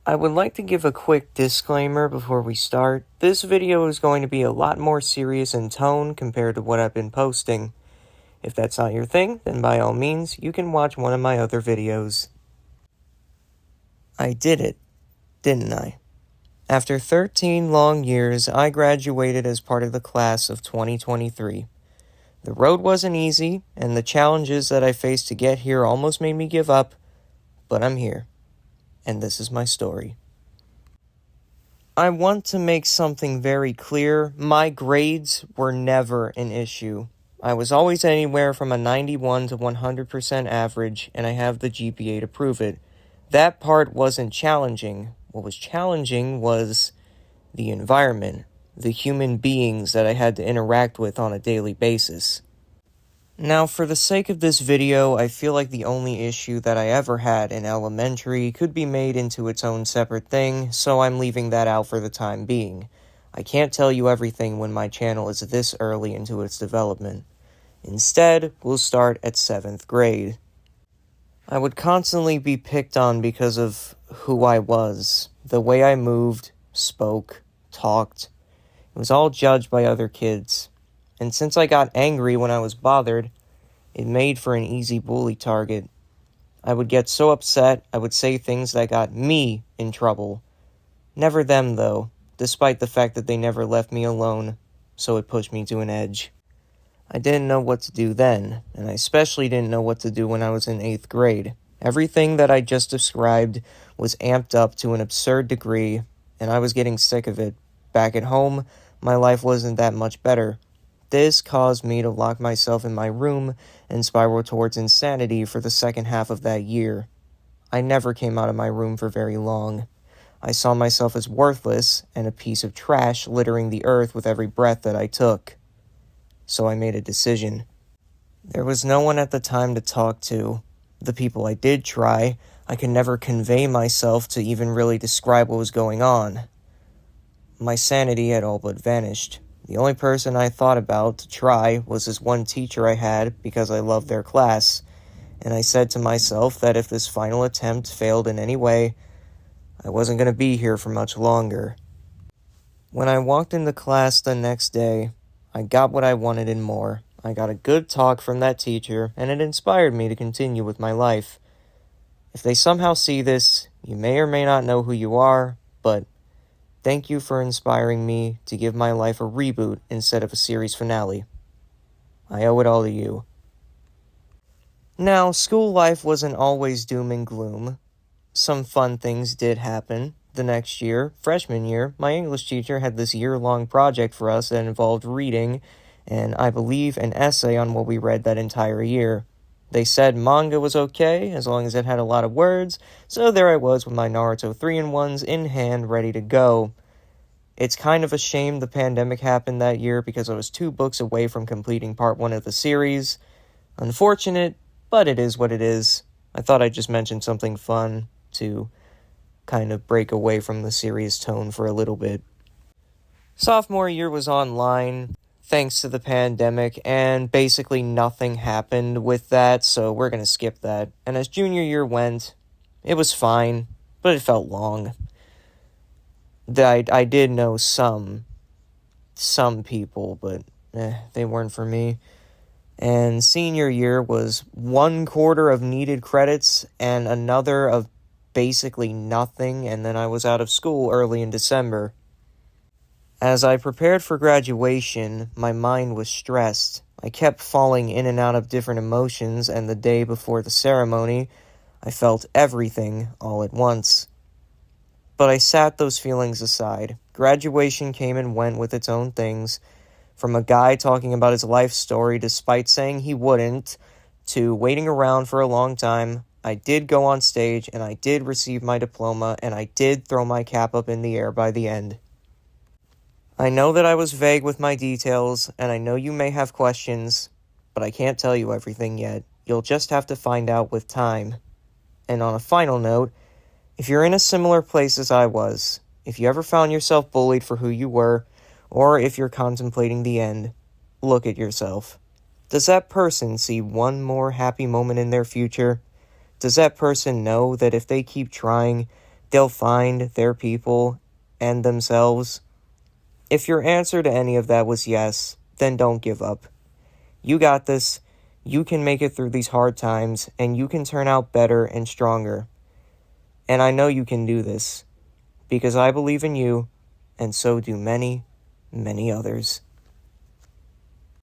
I would like to give a quick disclaimer before we start. This video is going to be a lot more serious in tone compared to what I've been posting. If that's not your thing, then by all means, you can watch one of my other videos. I did it, didn't I? After 13 long years, I graduated as part of the class of 2023. The road wasn't easy, and the challenges that I faced to get here almost made me give up, but I'm here. And this is my story. I want to make something very clear. My grades were never an issue. I was always anywhere from a 91 to 100% average, and I have the GPA to prove it. That part wasn't challenging. What was challenging was the environment, the human beings that I had to interact with on a daily basis. Now, for the sake of this video, I feel like the only issue that I ever had in elementary could be made into its own separate thing, so I'm leaving that out for the time being. I can't tell you everything when my channel is this early into its development. Instead, we'll start at 7th grade. I would constantly be picked on because of who I was, the way I moved, spoke, talked. It was all judged by other kids. And since I got angry when I was bothered, it made for an easy bully target. I would get so upset, I would say things that got me in trouble. Never them, though, despite the fact that they never left me alone, so it pushed me to an edge. I didn't know what to do then, and I especially didn't know what to do when I was in 8th grade. Everything that I just described was amped up to an absurd degree, and I was getting sick of it. Back at home, my life wasn't that much better. This caused me to lock myself in my room and spiral towards insanity for the second half of that year. I never came out of my room for very long. I saw myself as worthless and a piece of trash littering the earth with every breath that I took. So I made a decision. There was no one at the time to talk to. The people I did try, I could never convey myself to even really describe what was going on. My sanity had all but vanished. The only person I thought about to try was this one teacher I had because I loved their class, and I said to myself that if this final attempt failed in any way, I wasn't going to be here for much longer. When I walked into class the next day, I got what I wanted and more. I got a good talk from that teacher, and it inspired me to continue with my life. If they somehow see this, you may or may not know who you are, but thank you for inspiring me to give my life a reboot instead of a series finale. I owe it all to you. Now, school life wasn't always doom and gloom. Some fun things did happen. The next year, freshman year, my English teacher had this year-long project for us that involved reading, and I believe an essay on what we read that entire year. They said manga was okay, as long as it had a lot of words, so there I was with my Naruto 3-in-1s in hand, ready to go. It's kind of a shame the pandemic happened that year because I was 2 books away from completing part 1 of the series. Unfortunate, but it is what it is. I thought I'd just mention something fun to kind of break away from the serious tone for a little bit. Sophomore year was online, thanks to the pandemic, and basically nothing happened with that, so we're going to skip that. And as junior year went, it was fine, but it felt long. I did know some people, but they weren't for me. And senior year was 1/4 of needed credits and another of basically nothing, and then I was out of school early in December. As I prepared for graduation, my mind was stressed. I kept falling in and out of different emotions, and the day before the ceremony, I felt everything all at once. But I sat those feelings aside. Graduation came and went with its own things, from a guy talking about his life story despite saying he wouldn't, to waiting around for a long time. I did go on stage, and I did receive my diploma, and I did throw my cap up in the air by the end. I know that I was vague with my details, and I know you may have questions, but I can't tell you everything yet. You'll just have to find out with time. And on a final note, if you're in a similar place as I was, if you ever found yourself bullied for who you were, or if you're contemplating the end, look at yourself. Does that person see one more happy moment in their future? Does that person know that if they keep trying, They'll find their people and themselves. If your answer to any of that was yes, then don't give up. You got this. You can make it through these hard times, and you can turn out better and stronger. And I know you can do this, because I believe in you, and so do many, many others.